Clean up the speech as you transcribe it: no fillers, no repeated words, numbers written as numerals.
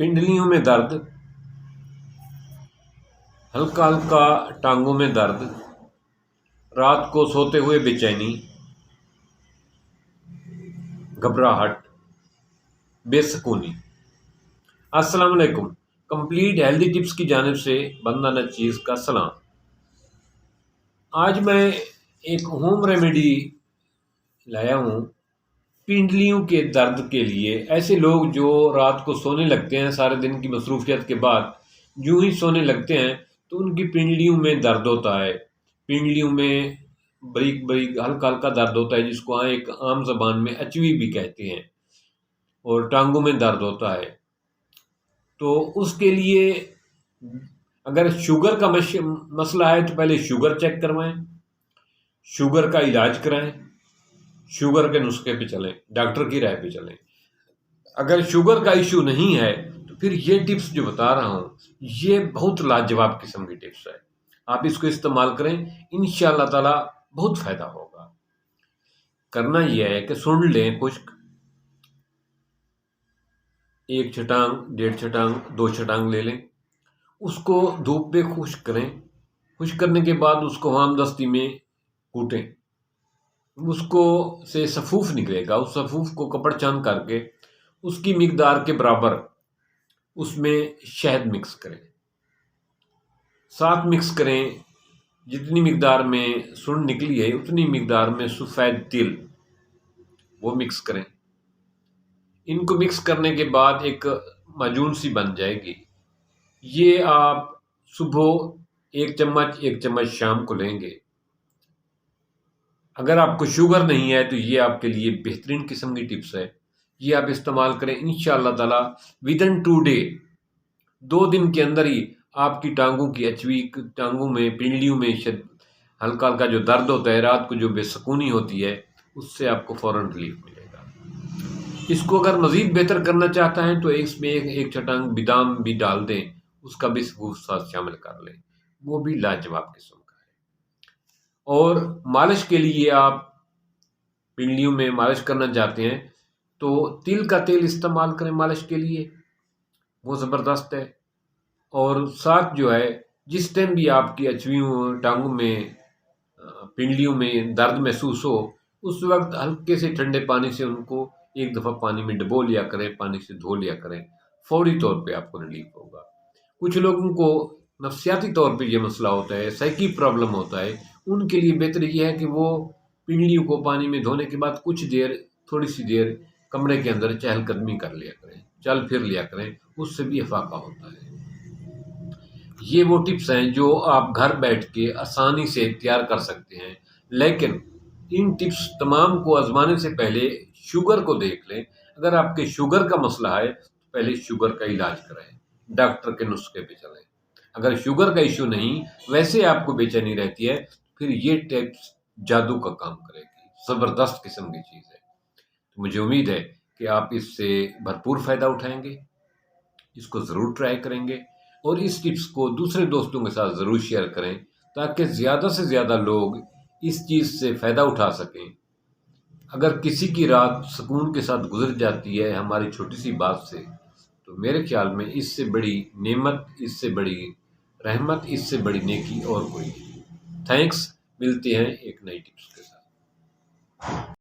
پنڈلیوں میں درد، ہلکا ہلکا ٹانگوں میں درد، رات کو سوتے ہوئے بے چینی، گھبراہٹ، بے سکونی۔ السلام علیکم، کمپلیٹ ہیلدی ٹپس کی جانب سے بندہ نچیز کا سلام۔ آج میں ایک ہوم ریمیڈی لایا ہوں پنڈلیوں کے درد کے لیے۔ ایسے لوگ جو رات کو سونے لگتے ہیں، سارے دن کی مصروفیت کے بعد جو ہی سونے لگتے ہیں تو ان کی پنڈلیوں میں درد ہوتا ہے، پنڈلیوں میں بریک بریک ہلکا ہلکا درد ہوتا ہے، جس کو ایک عام زبان میں اچوی بھی کہتے ہیں، اور ٹانگوں میں درد ہوتا ہے۔ تو اس کے لیے اگر شوگر کا مسئلہ ہے تو پہلے شوگر چیک کروائیں، شوگر کا علاج کرائیں، شوگر کے نسخے پہ چلیں، ڈاکٹر کی رائے پہ چلیں۔ اگر شوگر کا ایشو نہیں ہے تو پھر یہ ٹپس جو بتا رہا ہوں یہ بہت لاجواب قسم کی ٹپس ہے، آپ اس کو استعمال کریں، انشاءاللہ تعالی بہت فائدہ ہوگا۔ کرنا یہ ہے کہ سن لیں خشک، 1 چھٹانگ 1.5 چھٹانگ 2 چھٹانگ لے لیں، اس کو دھوپ پہ خشک کریں، خشک کرنے کے بعد اس کو ہام دستی میں کوٹیں، اس کو سے سفوف نکلے گا، اس سفوف کو کپڑ چاند کر کے اس کی مقدار کے برابر اس میں شہد مکس کریں، ساتھ مکس کریں جتنی مقدار میں سنڈ نکلی ہے اتنی مقدار میں سفید تل وہ مکس کریں۔ ان کو مکس کرنے کے بعد ایک معجون سی بن جائے گی، یہ آپ صبح 1 چمچ 1 چمچ شام کو لیں گے۔ اگر آپ کو شوگر نہیں ہے تو یہ آپ کے لیے بہترین قسم کی ٹپس ہے، یہ آپ استعمال کریں، انشاءاللہ تعالی ودن 2 ڈے 2 دن کے اندر ہی آپ کی ٹانگوں کی اچوی، ٹانگوں میں پنڈلیوں میں ہلکا ہلکا جو درد ہوتا ہے، رات کو جو بے سکونی ہوتی ہے، اس سے آپ کو فوراً ریلیف ملے گا۔ اس کو اگر مزید بہتر کرنا چاہتا ہے تو اس میں ایک چھٹانگ بادام بھی ڈال دیں، اس کا بھی ساتھ شامل کر لیں، وہ بھی لاجواب قسم کا ہے۔ اور مالش کے لیے آپ پنڈلیوں میں مالش کرنا چاہتے ہیں تو تل کا تیل استعمال کریں مالش کے لیے، وہ زبردست ہے۔ اور ساتھ جو ہے جس ٹائم بھی آپ کی اچویوں، ٹانگوں میں، پنڈلیوں میں درد محسوس ہو، اس وقت ہلکے سے ٹھنڈے پانی سے ان کو 1 دفعہ پانی میں ڈبو لیا کریں، پانی سے دھو لیا کریں، فوری طور پہ آپ کو ریلیف ہوگا۔ کچھ لوگوں کو نفسیاتی طور پہ یہ مسئلہ ہوتا ہے، سائیکی پرابلم ہوتا ہے، ان کے لیے بہتر یہ ہے کہ وہ پنڈلیوں کو پانی میں دھونے کے بعد کچھ دیر، تھوڑی سی دیر کمرے کے اندر چہل قدمی کر لیا کریں، چل پھر لیا کریں، اس سے بھی افاقہ ہوتا ہے۔ یہ وہ ٹپس ہیں جو آپ گھر بیٹھ کے آسانی سے تیار کر سکتے ہیں، لیکن ان ٹپس تمام کو آزمانے سے پہلے شوگر کو دیکھ لیں۔ اگر آپ کے شوگر کا مسئلہ ہے تو پہلے شوگر کا علاج کرائیں، ڈاکٹر کے نسخے پہ چلیں۔ اگر شوگر کا ایشو نہیں، ویسے آپ کو بے چینی رہتی ہے، پھر یہ ٹپس جادو کا کام کرے گی، زبردست قسم کی چیز ہے۔ تو مجھے امید ہے کہ آپ اس سے بھرپور فائدہ اٹھائیں گے، اس کو ضرور ٹرائی کریں گے، اور اس ٹپس کو دوسرے دوستوں کے ساتھ ضرور شیئر کریں تاکہ زیادہ سے زیادہ لوگ اس چیز سے فائدہ اٹھا سکیں۔ اگر کسی کی رات سکون کے ساتھ گزر جاتی ہے ہماری چھوٹی سی بات سے، تو میرے خیال میں اس سے بڑی نعمت، اس سے بڑی رحمت، اس سے بڑی نیکی اور کوئی نہیں۔ تھینکس، ملتے ہیں ایک نئی ٹپس کے ساتھ۔